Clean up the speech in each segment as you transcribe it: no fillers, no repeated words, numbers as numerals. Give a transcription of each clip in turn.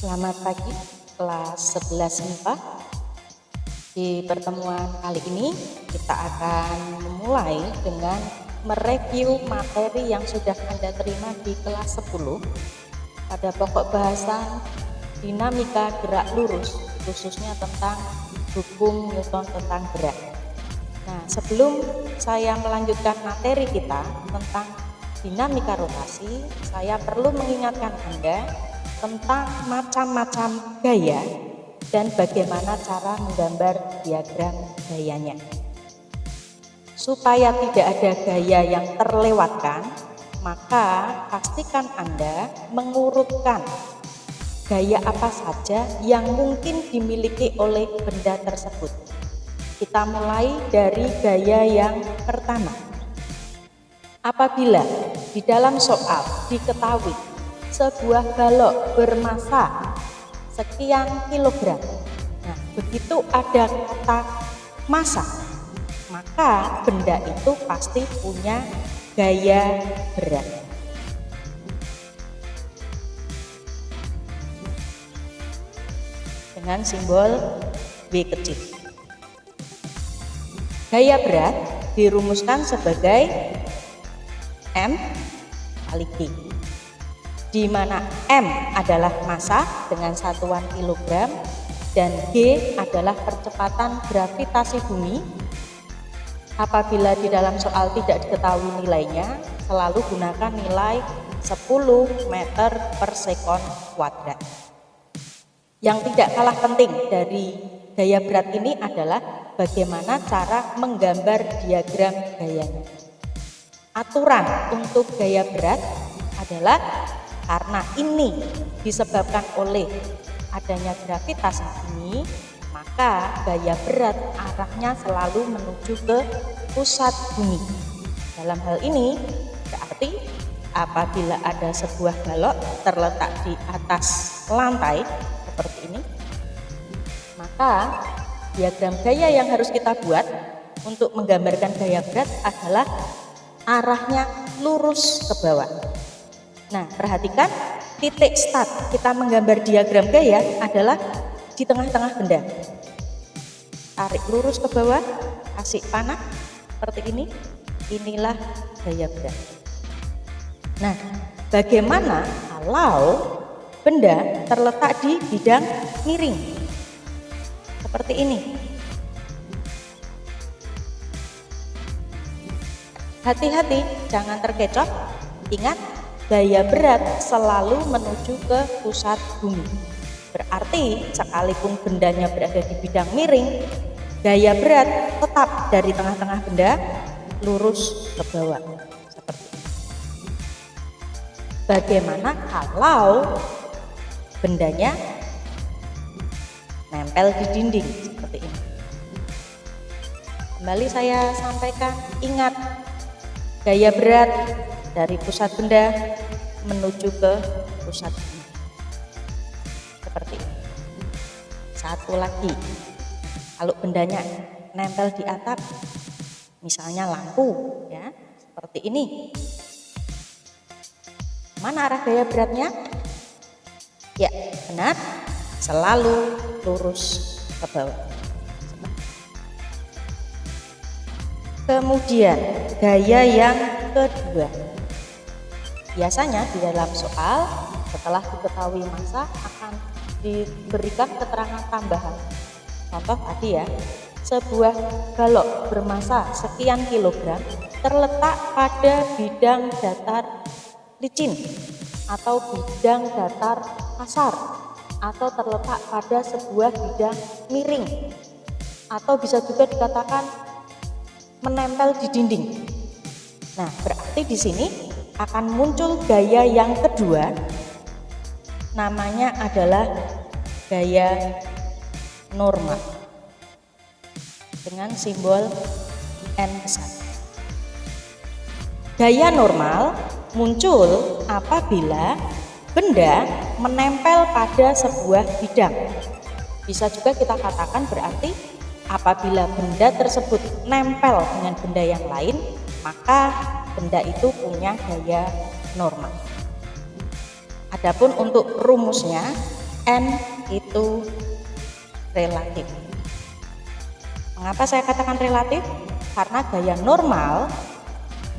Selamat pagi, kelas 11 MIPA. Di pertemuan kali ini kita akan memulai dengan mereview materi yang sudah Anda terima di kelas 10 pada pokok bahasan dinamika gerak lurus, khususnya tentang hukum Newton tentang gerak. Nah, sebelum saya melanjutkan materi kita tentang dinamika rotasi, saya perlu mengingatkan Anda tentang macam-macam gaya dan bagaimana cara menggambar diagram gayanya. Supaya tidak ada gaya yang terlewatkan, maka pastikan Anda mengurutkan gaya apa saja yang mungkin dimiliki oleh benda tersebut. Kita mulai dari gaya yang pertama. Apabila di dalam soal diketahui sebuah balok bermasa sekian kilogram, nah begitu ada kata massa, maka benda itu pasti punya gaya berat. Dengan simbol W kecil. Gaya berat dirumuskan sebagai M kali G, di mana M adalah massa dengan satuan kilogram dan G adalah percepatan gravitasi bumi. Apabila di dalam soal tidak diketahui nilainya, selalu gunakan nilai 10 meter per sekon kuadrat. Yang tidak kalah penting dari gaya berat ini adalah bagaimana cara menggambar diagram gayanya. Aturan untuk gaya berat adalah karena ini disebabkan oleh adanya gravitasi bumi, maka gaya berat arahnya selalu menuju ke pusat bumi. Dalam hal ini berarti apabila ada sebuah balok terletak di atas lantai seperti ini, maka diagram gaya yang harus kita buat untuk menggambarkan gaya berat adalah arahnya lurus ke bawah. Nah, perhatikan titik start kita menggambar diagram gaya adalah di tengah-tengah benda. Tarik lurus ke bawah, kasih panah seperti ini. Inilah gaya berat. Nah, bagaimana kalau benda terletak di bidang miring? Seperti ini. Hati-hati, jangan terkecoh. Ingat, gaya berat selalu menuju ke pusat bumi. Berarti sekalipun bendanya berada di bidang miring, gaya berat tetap dari tengah-tengah benda lurus ke bawah. Seperti ini. Bagaimana kalau bendanya nempel di dinding seperti ini? Kembali saya sampaikan, ingat, gaya berat dari pusat benda menuju ke pusat bumi. Seperti ini. Satu lagi, kalau bendanya nempel di atap, misalnya lampu, ya, seperti ini. Mana arah gaya beratnya? Ya, benar, selalu lurus ke bawah. Kemudian gaya yang kedua. Biasanya di dalam soal setelah diketahui massa akan diberikan keterangan tambahan. Contoh tadi ya, sebuah balok bermassa sekian kilogram terletak pada bidang datar licin atau bidang datar kasar, atau terletak pada sebuah bidang miring, atau bisa juga dikatakan menempel di dinding. Nah, berarti di sini akan muncul gaya yang kedua, namanya adalah gaya normal dengan simbol N besar. Gaya normal muncul apabila benda menempel pada sebuah bidang. Bisa juga kita katakan berarti apabila benda tersebut nempel dengan benda yang lain, maka benda itu punya gaya normal. Adapun untuk rumusnya, N itu relatif. Mengapa saya katakan relatif? Karena gaya normal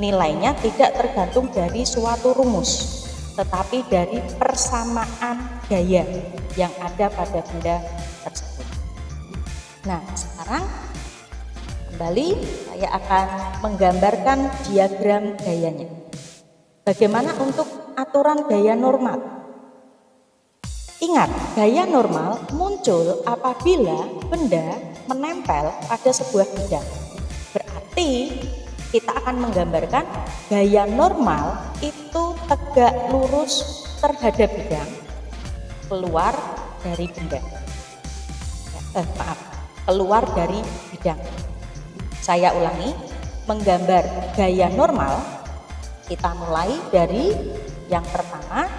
nilainya tidak tergantung dari suatu rumus, tetapi dari persamaan gaya yang ada pada benda tersebut. Nah, sekarang kembali saya akan menggambarkan diagram gayanya. Bagaimana untuk aturan gaya normal? Ingat, gaya normal muncul apabila benda menempel pada sebuah bidang. Berarti kita akan menggambarkan gaya normal itu tegak lurus terhadap bidang keluar dari benda. Keluar dari bidang. Saya ulangi, menggambar gaya normal, kita mulai dari yang pertama,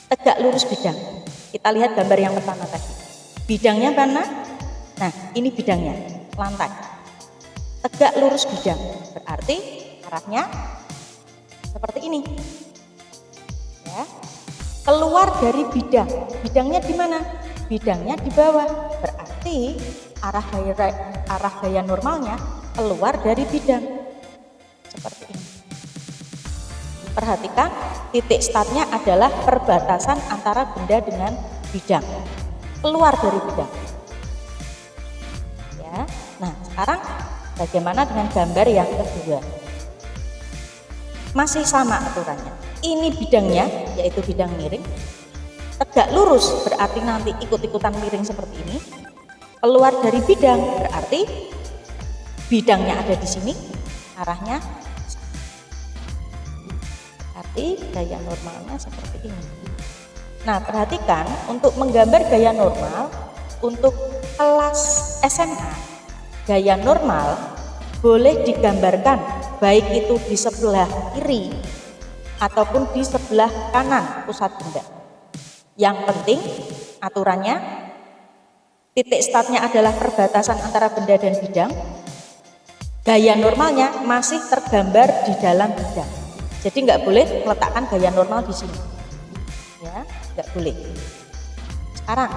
tegak lurus bidang. Kita lihat gambar yang pertama tadi. Bidangnya mana? Nah, ini bidangnya, lantai. Tegak lurus bidang, berarti arahnya seperti ini. Ya. Keluar dari bidang. Bidangnya di mana? Bidangnya di bawah. Berarti arah gaya normalnya keluar dari bidang. Seperti ini. Perhatikan, titik startnya adalah perbatasan antara benda dengan bidang. Keluar dari bidang. Ya. Nah, sekarang bagaimana dengan gambar yang kedua? Masih sama aturannya. Ini bidangnya, yaitu bidang miring. Tegak lurus berarti nanti ikut-ikutan miring seperti ini. Keluar dari bidang berarti bidangnya ada di sini, arahnya berarti gaya normalnya seperti ini. Nah, perhatikan untuk menggambar gaya normal untuk kelas SMA, gaya normal boleh digambarkan baik itu di sebelah kiri ataupun di sebelah kanan pusat benda. Yang penting aturannya titik startnya adalah perbatasan antara benda dan bidang. Gaya normalnya masih tergambar di dalam bidang. Jadi nggak boleh meletakkan gaya normal di sini. Ya, nggak boleh. Sekarang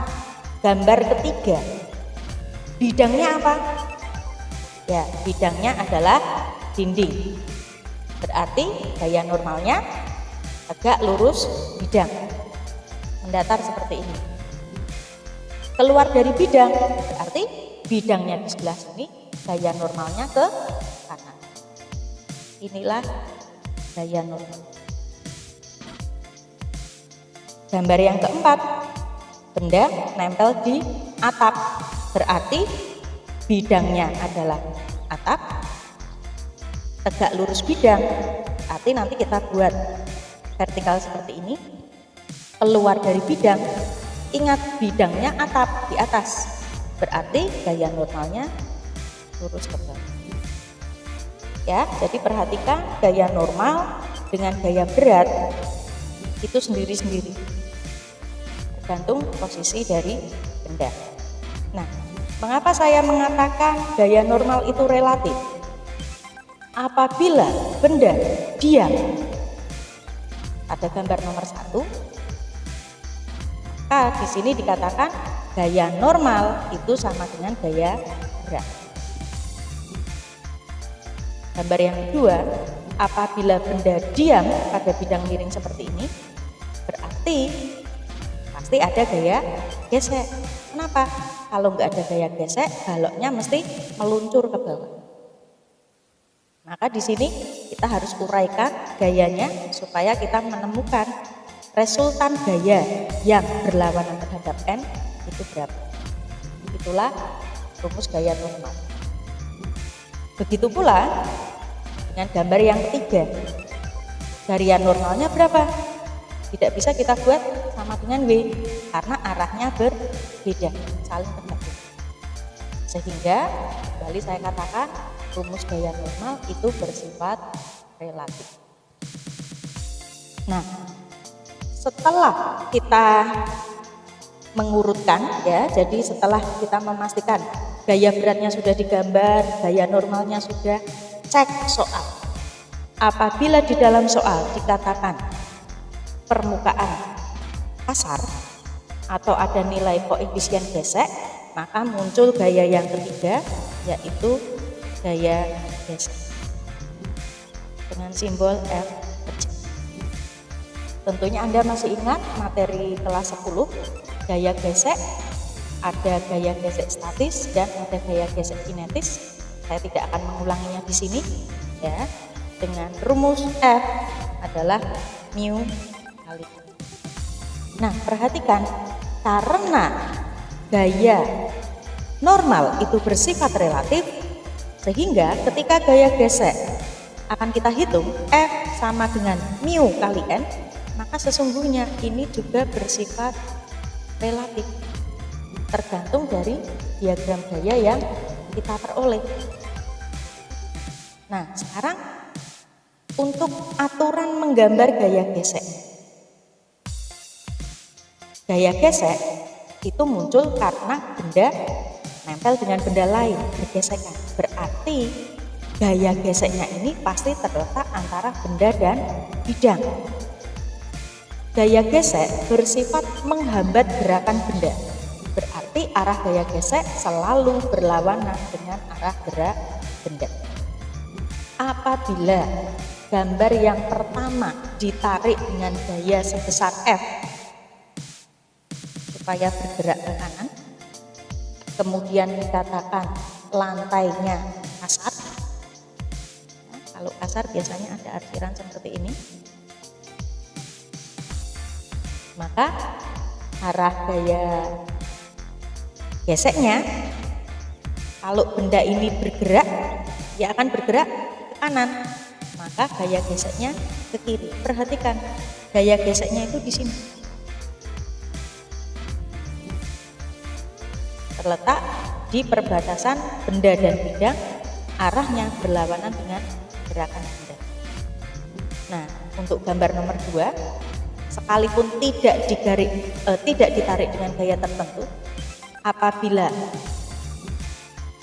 gambar ketiga. Bidangnya apa? Ya, bidangnya adalah dinding. Berarti gaya normalnya tegak lurus bidang. Mendatar seperti ini. Keluar dari bidang, berarti bidangnya di sebelah sini, gaya normalnya ke kanan. Inilah gaya normal. Gambar yang keempat, benda nempel di atap, berarti bidangnya adalah atap, tegak lurus bidang, berarti nanti kita buat vertikal seperti ini, keluar dari bidang. Ingat, bidangnya atap di atas, berarti gaya normalnya lurus ke bawah. Ya, jadi perhatikan gaya normal dengan gaya berat itu sendiri-sendiri, tergantung posisi dari benda. Nah, mengapa saya mengatakan gaya normal itu relatif? Apabila benda diam, pada gambar nomor 1, maka di sini dikatakan gaya normal itu sama dengan gaya berat. Gambar yang kedua, apabila benda diam pada bidang miring seperti ini, berarti pasti ada gaya gesek. Kenapa? Kalau nggak ada gaya gesek, baloknya mesti meluncur ke bawah. Maka di sini kita harus uraikan gayanya supaya kita menemukan resultan gaya yang berlawanan terhadap N itu berapa. Itulah rumus gaya normal. Begitu pula dengan gambar yang ketiga. Gaya normalnya berapa? Tidak bisa kita buat sama dengan W karena arahnya berbeda, saling tergantung. Sehingga kembali saya katakan rumus gaya normal itu bersifat relatif. Nah, setelah kita mengurutkan ya, jadi setelah kita memastikan gaya beratnya sudah digambar, gaya normalnya sudah, cek soal. Apabila di dalam soal dikatakan permukaan kasar atau ada nilai koefisien gesek, maka muncul gaya yang ketiga, yaitu gaya gesek dengan simbol F kecil. Tentunya Anda masih ingat materi kelas 10, gaya gesek, ada gaya gesek statis dan ada gaya gesek kinetis. Saya tidak akan mengulanginya di sini ya. Dengan rumus F adalah mu kali. Nah, perhatikan, karena gaya normal itu bersifat relatif, sehingga ketika gaya gesek akan kita hitung F sama dengan mu kali N, maka sesungguhnya ini juga bersifat relatif, tergantung dari diagram gaya yang kita peroleh. Nah, sekarang untuk aturan menggambar gaya gesek. Gaya gesek itu muncul karena benda nempel dengan benda lain, bergesekan. Berarti gaya geseknya ini pasti terletak antara benda dan bidang. Gaya gesek bersifat menghambat gerakan benda. Berarti arah gaya gesek selalu berlawanan dengan arah gerak benda. Apabila gambar yang pertama ditarik dengan gaya sebesar F supaya bergerak ke kanan, kemudian dikatakan lantainya kasar. Nah, kalau kasar biasanya ada artiran seperti ini, maka arah gaya geseknya, kalau benda ini bergerak, ya akan bergerak ke kanan, maka gaya geseknya ke kiri. Perhatikan, gaya geseknya itu di sini, terletak di perbatasan benda dan bidang, arahnya berlawanan dengan gerakan benda. Nah, untuk gambar nomor 2, sekalipun tidak ditarik dengan gaya tertentu, apabila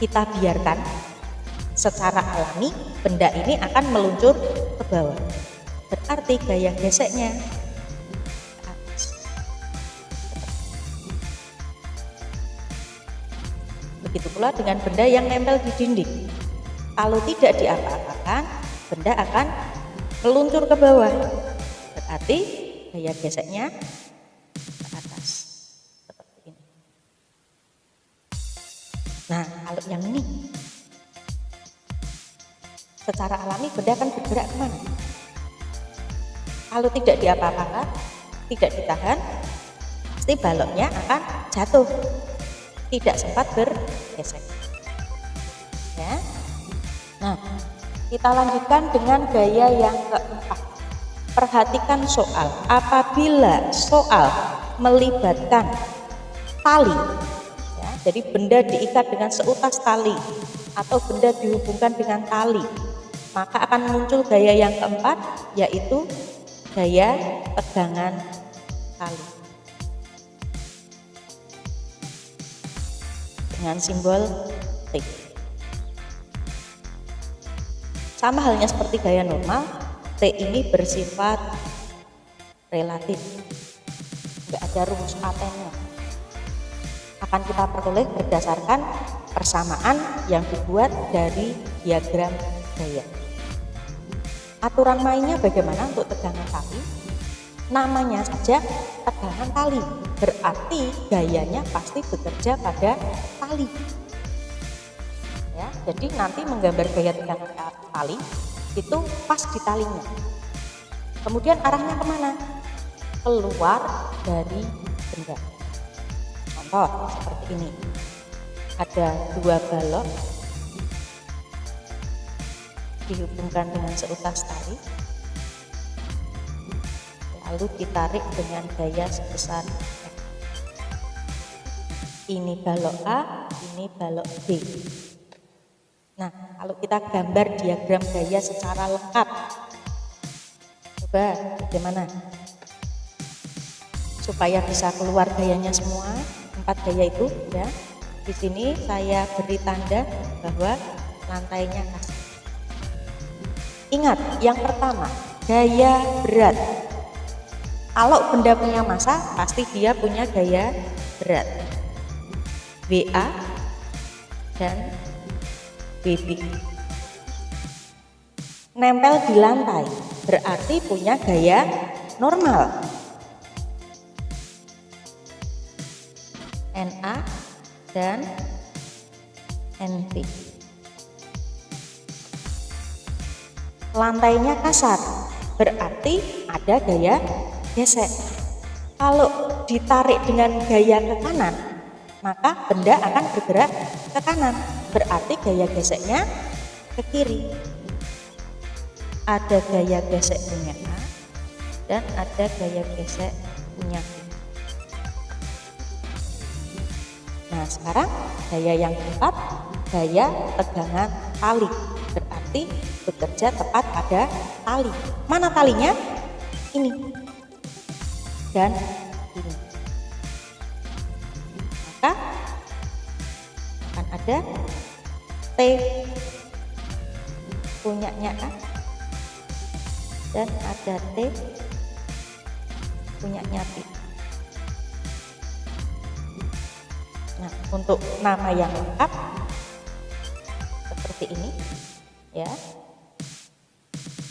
kita biarkan secara alami, benda ini akan meluncur ke bawah. Berarti gaya geseknya ke atas. Begitu pula dengan benda yang nempel di dinding. Kalau tidak diapa-apakan, benda akan meluncur ke bawah. Berarti gaya geseknya ke atas, seperti ini. Nah, kalau yang ini, secara alami benda akan bergerak kemana? Kalau tidak diapa-apakan, tidak ditahan, pasti baloknya akan jatuh, tidak sempat bergesek. Ya. Nah, kita lanjutkan dengan gaya yang keempat. Perhatikan soal. Apabila soal melibatkan tali, ya, jadi benda diikat dengan seutas tali atau benda dihubungkan dengan tali, maka akan muncul gaya yang keempat, yaitu gaya tegangan tali dengan simbol T. Sama halnya seperti gaya normal, T ini bersifat relatif, nggak ada rumus patennya. Akan kita peroleh berdasarkan persamaan yang dibuat dari diagram gaya. Aturan mainnya bagaimana untuk tegangan tali? Namanya saja tegangan tali, berarti gayanya pasti bekerja pada tali. Ya, jadi nanti menggambar gaya tegangan tali itu pas di talinya. Kemudian arahnya kemana? Keluar dari benda. Contoh seperti ini. Ada 2 balok dihubungkan dengan seutas tali, lalu ditarik dengan gaya sebesar F. Ini balok A, ini balok B. Nah, kalau kita gambar diagram gaya secara lengkap, coba bagaimana? Supaya bisa keluar gayanya semua, 4 gaya itu ya. Di sini saya beri tanda bahwa lantainya kasar. Ingat, yang pertama, gaya berat. Kalau benda punya massa, pasti dia punya gaya berat. WA dan WB. Nempel di lantai, berarti punya gaya normal. Na dan NP. Lantainya kasar, berarti ada gaya gesek. Kalau ditarik dengan gaya ke kanan, maka benda akan bergerak ke kanan, berarti gaya geseknya ke kiri. Ada gaya gesek punya A dan ada gaya gesek punya B. Nah, sekarang gaya yang keempat, gaya tegangan tali, berarti bekerja tepat pada tali. Mana talinya? Ini dan ini. Maka akan ada T punyanya A dan ada T punyanya B. Nah, untuk nama yang lengkap seperti ini ya.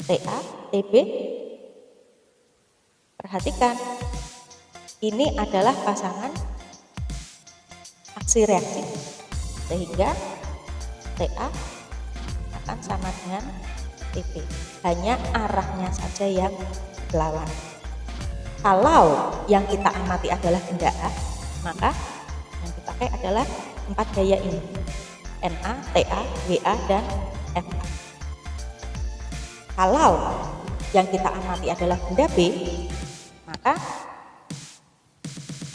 TA, TB. Perhatikan, ini adalah pasangan aksi reaksi, sehingga TA akan sama dengan TB, hanya arahnya saja yang berlawan. Kalau yang kita amati adalah benda A, maka yang dipakai adalah 4 gaya ini, Na, Ta, Wa, dan Fa. Kalau yang kita amati adalah benda B, maka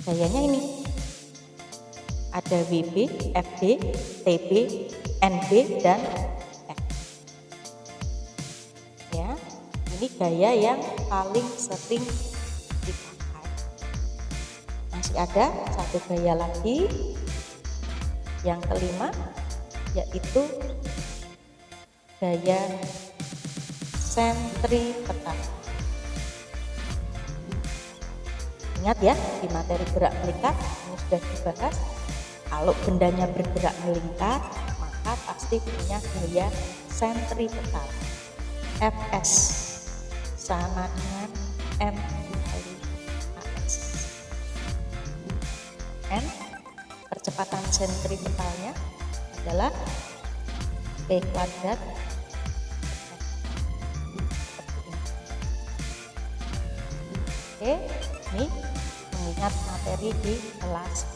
gayanya ini. Ada WB, FB, TB, NB, dan F. Ya, ini gaya yang paling sering dipakai. Masih ada satu gaya lagi, yang kelima, yaitu gaya sentripetal. Ingat ya, di materi gerak melingkar ini sudah dibahas. Kalau bendanya bergerak melingkar, maka pasti punya gaya sentripetal. Fs sama dengan M kali AS. N, percepatan sentripetalnya adalah P kuadrat. Oke, ini mengingat materi di kelas